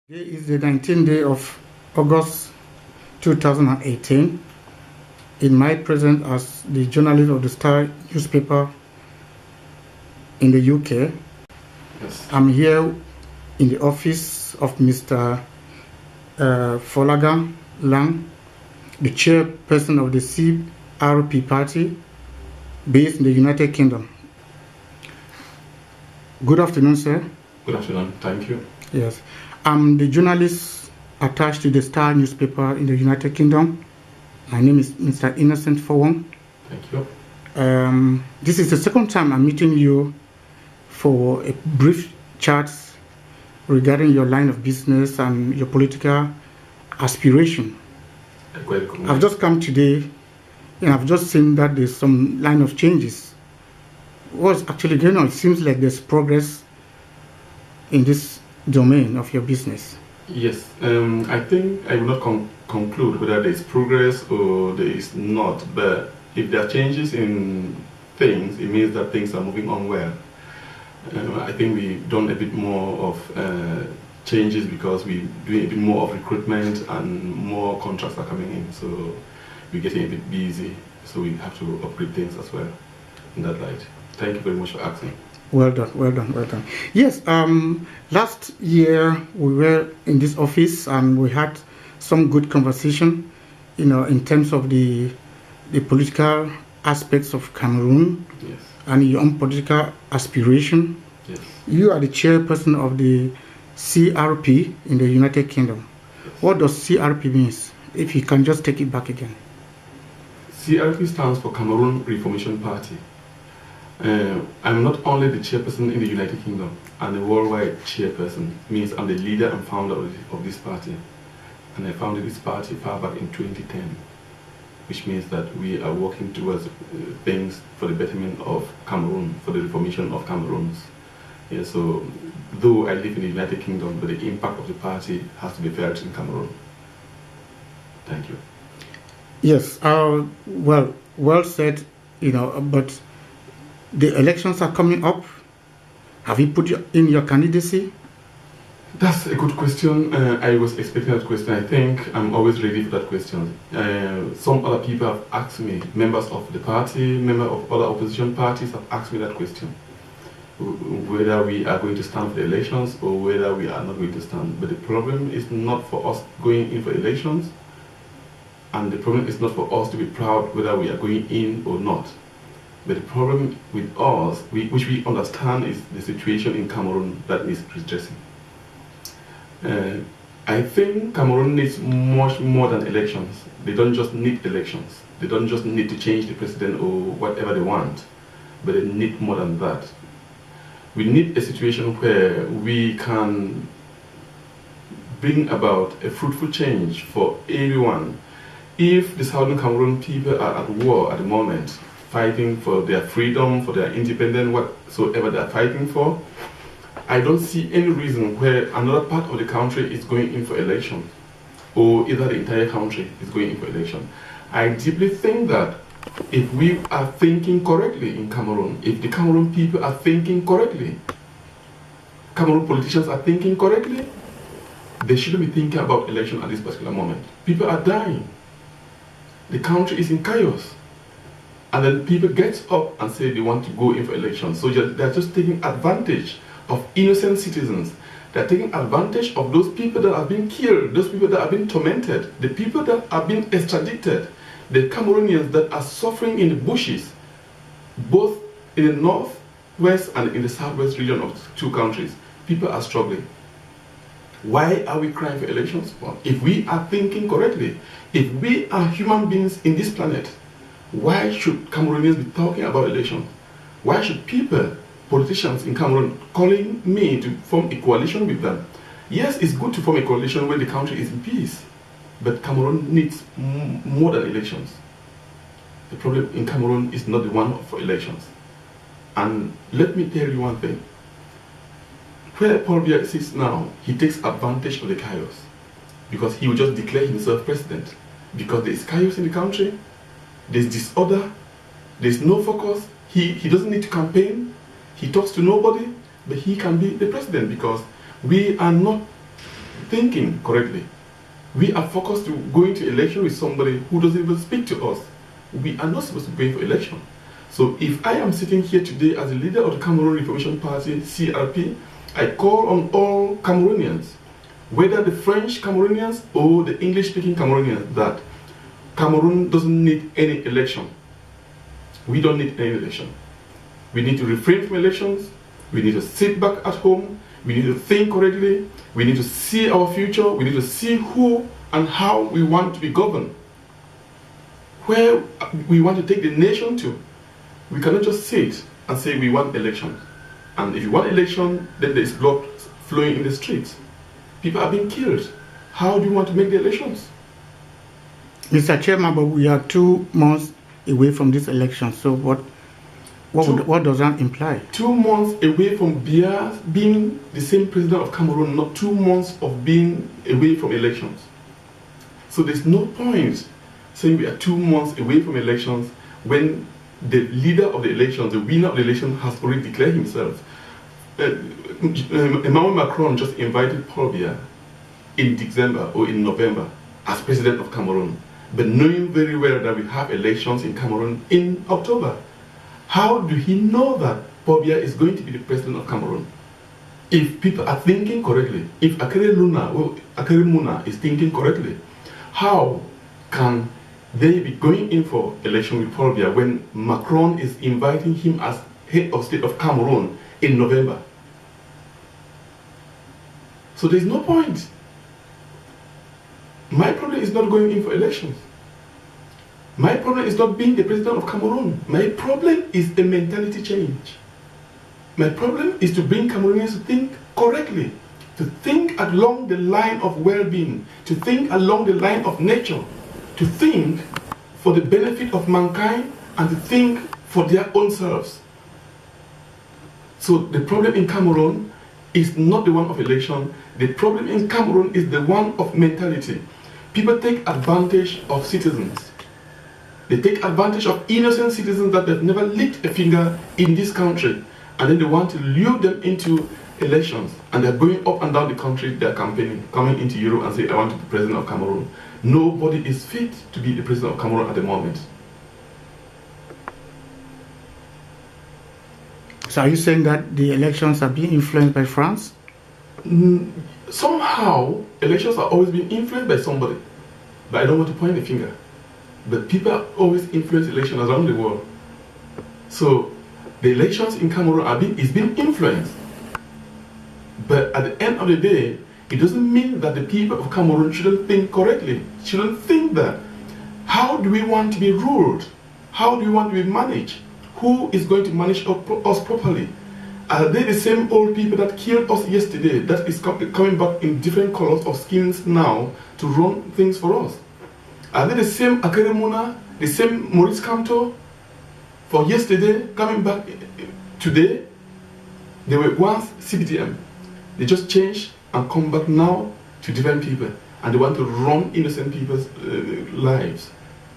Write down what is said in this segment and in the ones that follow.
Today is the 19th day of August 2018. In my presence as the journalist of the Star newspaper in the UK, Yes. I'm here in the office of Mr. Foligar, the chairperson of the CRP party based in the United Kingdom. Good afternoon, sir. Good afternoon. Thank you. Yes. I'm the journalist attached to the Star newspaper in the United Kingdom. My name is Mr. Innocent Fowon. Thank you. This is the second time I'm meeting you for a brief chat regarding your line of business and your political aspiration. Welcome. I've just come today and I've just seen that there's some line of changes. What's actually going on? It seems like there's progress in this domain of your business. Yes. I think I will not conclude whether there is progress or there is not, but if there are changes in things, it means that things are moving on well. I think we've done a bit more of changes because we do a bit more of recruitment and more contracts are coming in, so we're getting a bit busy, so we have to upgrade things as well in that light. Thank you very much for asking. Well done, well done, well done. Yes, last year we were in this office and we had some good conversation, in terms of the political aspects of Cameroon. Yes. And your own political aspiration. Yes. You are the chairperson of the CRP in the United Kingdom. Yes. What does CRP means? If you can just take it back again. CRP stands for Cameroon Reformation Party. I'm not only the chairperson in the United Kingdom, I'm the worldwide chairperson. It means I'm the leader and founder of this party. And I founded this party far back in 2010, which means that we are working towards things for the betterment of Cameroon, for the reformation of Cameroons. Yeah, so though I live in the United Kingdom, but the impact of the party has to be felt in Cameroon. Thank you. Yes, well said, but the elections are coming up. Have you put in your candidacy? That's a good question. I was expecting that question. I think I'm always ready for that question. Some other people have asked me, members of the party, members of other opposition parties have asked me that question, whether we are going to stand for the elections or whether we are not going to stand. But the problem is not for us going in for elections, and the problem is not for us to be proud whether we are going in or not. But the problem with us, which we understand, is the situation in Cameroon that is redressing. I think Cameroon needs much more than elections. They don't just need elections. They don't just need to change the president or whatever they want, but they need more than that. We need a situation where we can bring about a fruitful change for everyone. If the Southern Cameroon people are at war at the moment, fighting for their freedom, for their independence, whatsoever they are fighting for, I don't see any reason where another part of the country is going in for election, or either the entire country is going in for election. I deeply think that if we are thinking correctly in Cameroon, if the Cameroon people are thinking correctly, Cameroon politicians are thinking correctly, they shouldn't be thinking about election at this particular moment. People are dying. The country is in chaos. And then people get up and say they want to go in for elections. So they're just taking advantage of innocent citizens. They're taking advantage of those people that have been killed, those people that have been tormented, the people that have been extradited, the Cameroonians that are suffering in the bushes, both in the northwest and in the southwest region of the two countries. People are struggling. Why are we crying for elections? Well, if we are thinking correctly, if we are human beings in this planet, why should Cameroonians be talking about elections? Why should people, politicians in Cameroon, calling me to form a coalition with them? Yes, it's good to form a coalition when the country is in peace, but Cameroon needs more than elections. The problem in Cameroon is not the one for elections. And let me tell you one thing. Where Paul Biya sits now, he takes advantage of the chaos, because he will just declare himself president. Because there is chaos in the country, there's disorder, there's no focus, he doesn't need to campaign, he talks to nobody, but he can be the president because we are not thinking correctly. We are focused to going to election with somebody who doesn't even speak to us. We are not supposed to be going for election. So if I am sitting here today as a leader of the Cameroon Reformation Party, CRP, I call on all Cameroonians, whether the French Cameroonians or the English-speaking Cameroonians, that Cameroon doesn't need any election. We don't need any election. We need to refrain from elections. We need to sit back at home. We need to think correctly. We need to see our future. We need to see who and how we want to be governed, where we want to take the nation to. We cannot just sit and say we want elections. And if you want election, then there is blood flowing in the streets. People are being killed. How do you want to make the elections? Mr. Chairman, but we are 2 months away from this election. So what does that imply? 2 months away from Biya being the same president of Cameroon, not 2 months of being away from elections. So there's no point saying we are 2 months away from elections when the leader of the elections, the winner of the election, has already declared himself. Emmanuel Macron just invited Paul Biya in December or in November as president of Cameroon, but knowing very well that we have elections in Cameroon in October. How do he know that Paul Biya is going to be the president of Cameroon? If people are thinking correctly, if Akere Muna is thinking correctly, how can they be going in for election with Paul Biya when Macron is inviting him as head of state of Cameroon in November? So there's no point. My problem is not going in for elections. My problem is not being the president of Cameroon. My problem is a mentality change. My problem is to bring Cameroonians to think correctly, to think along the line of well-being, to think along the line of nature, to think for the benefit of mankind and to think for their own selves. So the problem in Cameroon is not the one of election. The problem in Cameroon is the one of mentality. People take advantage of citizens. They take advantage of innocent citizens that have never lifted a finger in this country, and then they want to lure them into elections, and they're going up and down the country, they're campaigning, coming into Europe and say, I want to be president of Cameroon. Nobody is fit to be the president of Cameroon at the moment. So are you saying that the elections are being influenced by France? Somehow, elections are always being influenced by somebody, but I don't want to point a finger. But people always influence elections around the world. So the elections in Cameroon is being influenced. But at the end of the day, it doesn't mean that the people of Cameroon shouldn't think correctly. Shouldn't think that, how do we want to be ruled? How do we want to be managed? Who is going to manage us properly? Are they the same old people that killed us yesterday that is coming back in different colors of skins now to run things for us? Are they the same Akere Muna, the same Maurice Kamto for yesterday coming back today? They were once CBTM. They just changed and come back now to different people, and they want to run innocent people's lives.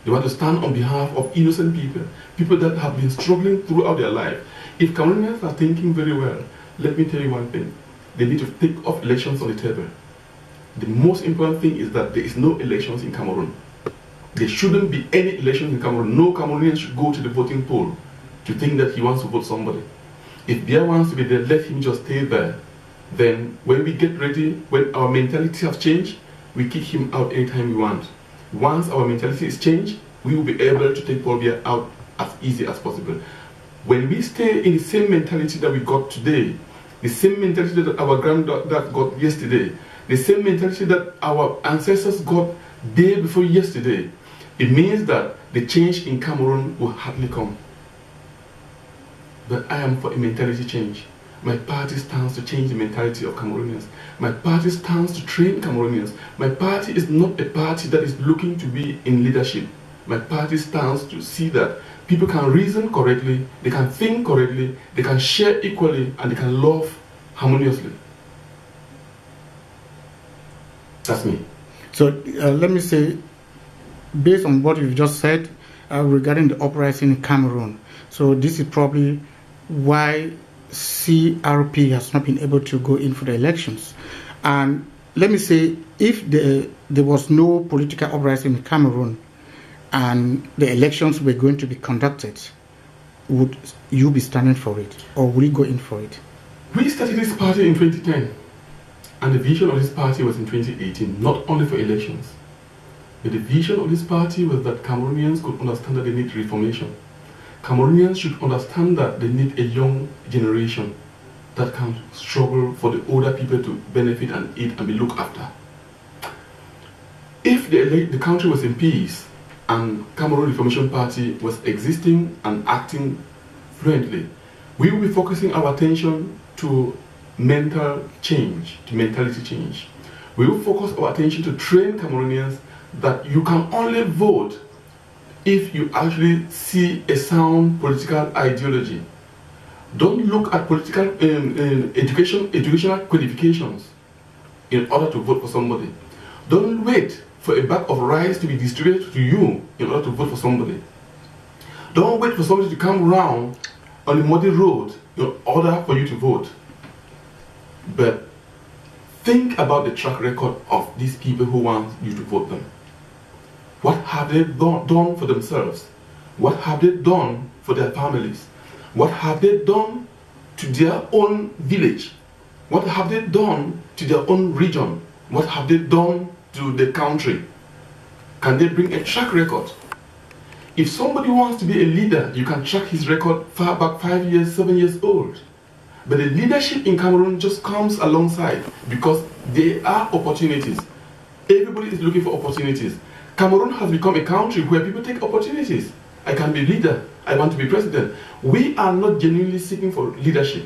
They want to stand on behalf of innocent people, people that have been struggling throughout their life. If Cameroonians are thinking very well, let me tell you one thing. They need to take off elections on the table. The most important thing is that there is no elections in Cameroon. There shouldn't be any elections in Cameroon. No Cameroonian should go to the voting poll to think that he wants to vote somebody. If Biya wants to be there, let him just stay there. Then when we get ready, when our mentality has changed, we kick him out anytime we want. Once our mentality is changed, we will be able to take Paul Biya out as easy as possible. When we stay in the same mentality that we got today, the same mentality that our granddad got yesterday, the same mentality that our ancestors got day before yesterday, it means that the change in Cameroon will hardly come. But I am for a mentality change. My party stands to change the mentality of Cameroonians. My party stands to train Cameroonians. My party is not a party that is looking to be in leadership. My party stands to see that people can reason correctly, they can think correctly, they can share equally, and they can love harmoniously. That's me. So let me say, based on what you've just said regarding the uprising in Cameroon, so this is probably why CRP has not been able to go in for the elections. And let me say, if there was no political uprising in Cameroon and the elections were going to be conducted, would you be standing for it, or will you go in for it? We started this party in 2010, and the vision of this party was in 2018, not only for elections. But the vision of this party was that Cameroonians could understand that they need reformation. Cameroonians should understand that they need a young generation that can struggle for the older people to benefit and eat and be looked after. If the country was in peace and Cameroon Reformation Party was existing and acting fluently, we will be focusing our attention to mental change, to mentality change. We will focus our attention to train Cameroonians that you can only vote if you actually see a sound political ideology. Don't look at political educational qualifications in order to vote for somebody. Don't wait for a bag of rice to be distributed to you in order to vote for somebody. Don't wait for somebody to come around on a muddy road in order for you to vote. But think about the track record of these people who want you to vote them. What have they done for themselves? What have they done for their families? What have they done to their own village? What have they done to their own region? What have they done to the country? Can they bring a track record? If somebody wants to be a leader, you can track his record far back 5 years, 7 years old. But the leadership in Cameroon just comes alongside because there are opportunities. Everybody is looking for opportunities. Cameroon has become a country where people take opportunities. I can be leader. I want to be president. We are not genuinely seeking for leadership.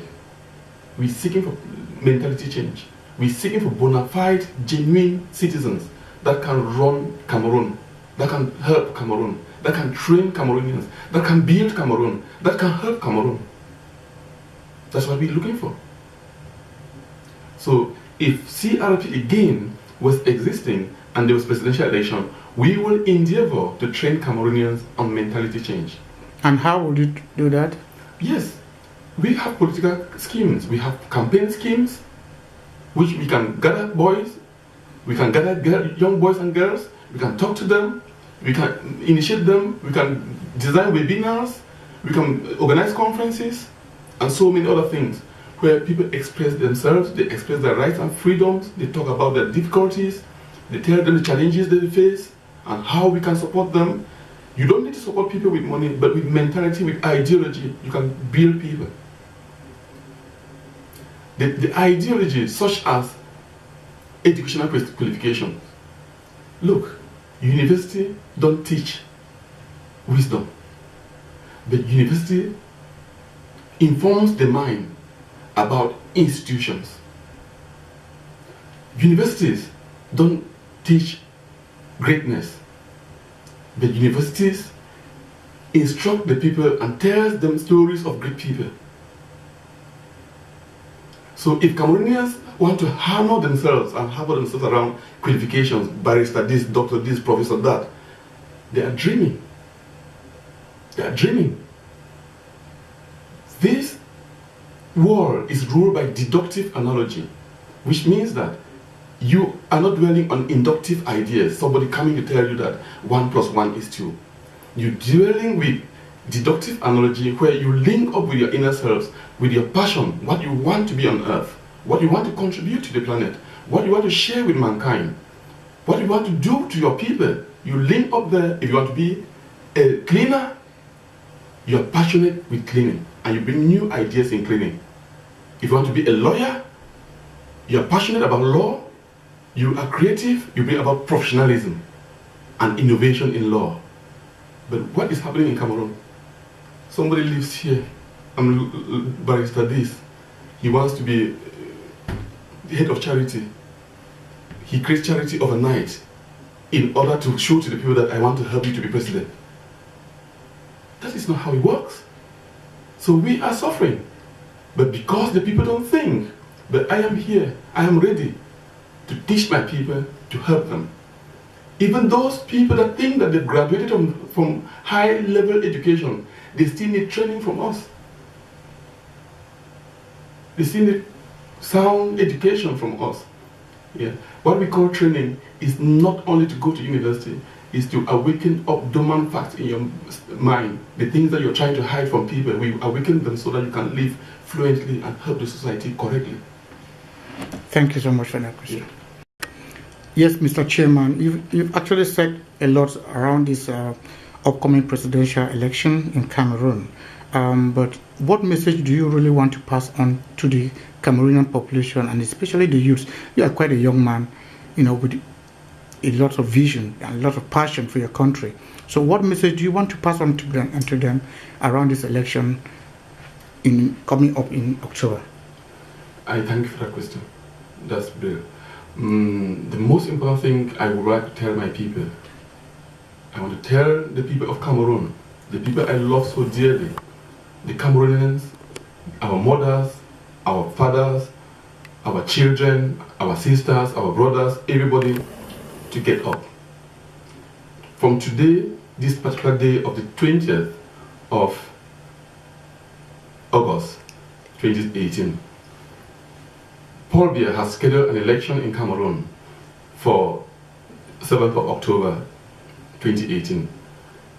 We're seeking for mentality change. We're seeking for bona fide, genuine citizens that can run Cameroon, that can help Cameroon, that can train Cameroonians, that can build Cameroon, that can help Cameroon. That's what we're looking for. So if CRP again was existing and there was presidential election, we will endeavor to train Cameroonians on mentality change. And how would you do that? Yes, we have political schemes. We have campaign schemes, which we can gather boys, we can gather young boys and girls, we can talk to them, we can initiate them, we can design webinars, we can organize conferences, and so many other things where people express themselves, they express their rights and freedoms, they talk about their difficulties, they tell them the challenges they face and how we can support them. You don't need to support people with money, but with mentality, with ideology, you can build people. The ideology such as educational qualification. Look, university don't teach wisdom, but university informs the mind about institutions. Universities don't teach greatness, but universities instruct the people and tell them stories of great people. So if Cameroonians want to hammer themselves and hammer themselves around qualifications, barrister this, doctor this, professor that, they are dreaming. They are dreaming. This world is ruled by deductive analogy, which means that you are not dwelling on inductive ideas, somebody coming to tell you that 1 + 1 is 2. You're dwelling with deductive analogy where you link up with your inner selves, with your passion, what you want to be on earth, what you want to contribute to the planet, what you want to share with mankind, what you want to do to your people. You link up there. If you want to be a cleaner, you're passionate with cleaning and you bring new ideas in cleaning. If you want to be a lawyer, you're passionate about law, you are creative, you bring about professionalism and innovation in law. But what is happening in Cameroon? Somebody lives here, I'm barrister this, he wants to be the head of charity. He creates charity overnight in order to show to the people that I want to help you to be president. That is not how it works. So we are suffering. But because the people don't think, but I am here, I am ready to teach my people, to help them. Even those people that think that they've graduated from high-level education, they still need training from us. They still need sound education from us. Yeah. What we call training is not only to go to university, is to awaken up dormant facts in your mind, the things that you're trying to hide from people. We awaken them so that you can live fluently and help the society correctly. Thank you so much for that question. Yeah. Yes, Mr. Chairman, you've actually said a lot around this upcoming presidential election in Cameroon. But what message do you really want to pass on to the Cameroonian population, and especially the youth? You are quite a young man, with a lot of vision and a lot of passion for your country. So what message do you want to pass on to them around this election coming up in October? I thank you for that question. That's brilliant. The most important thing I would like to tell my people, I want to tell the people of Cameroon, the people I love so dearly, the Cameroonians, our mothers, our fathers, our children, our sisters, our brothers, everybody, to get up. From today, this particular day of the 20th of August 2018, Paul Biya has scheduled an election in Cameroon for 7th of October 2018.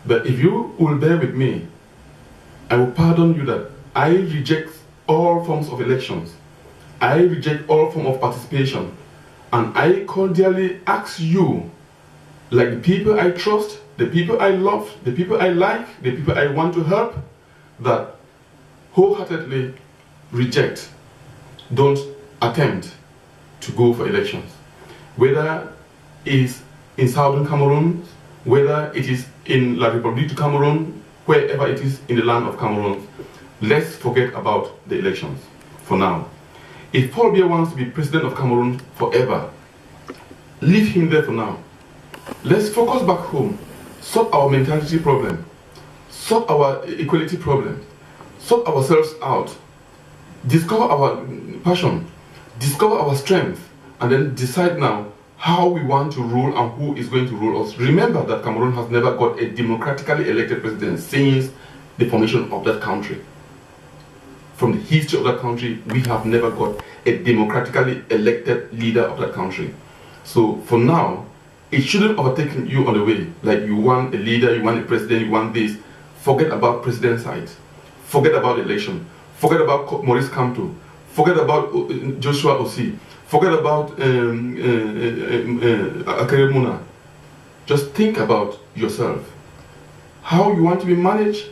But if you will bear with me, I will pardon you that I reject all forms of elections. I reject all forms of participation. And I cordially ask you, like the people I trust, the people I love, the people I like, the people I want to help, that wholeheartedly reject, don't attempt to go for elections. Whether it is in Southern Cameroon, whether it is in La République du Cameroon, wherever it is in the land of Cameroon, let's forget about the elections for now. If Paul Biya wants to be president of Cameroon forever, leave him there for now. Let's focus back home, sort our mentality problem, sort our equality problem, sort ourselves out, discover our passion, discover our strength, and then decide now how we want to rule and who is going to rule us. Remember that Cameroon has never got a democratically elected president since the formation of that country. From the history of that country, we have never got a democratically elected leader of that country. So for now, it shouldn't overtake you on the way. Like you want a leader, you want a president, you want this. Forget about president side. Forget about election. Forget about Maurice Kamto. Forget about Joshua Osi. Forget about Akere Muna. Just think about yourself. How you want to be managed,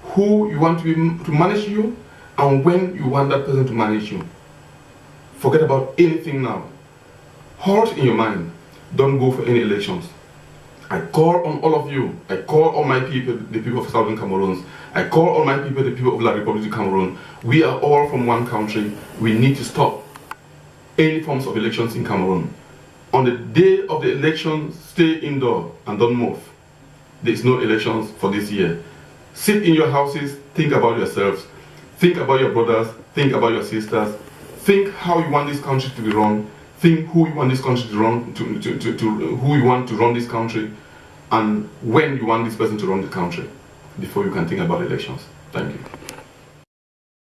who you want to manage you, and when you want that person to manage you. Forget about anything now. Halt in your mind. Don't go for any elections. I call on all of you. I call all my people, the people of Southern Cameroon. I call all my people, the people of La République du Cameroon. We are all from one country. We need to stop any forms of elections in Cameroon. On the day of the election, stay indoor and don't move. There is no elections for this year. Sit in your houses, think about yourselves, think about your brothers, think about your sisters, think how you want this country to be run, think who you want this country to run, who you want to run this country, and when you want this person to run the country, before you can think about elections. Thank you.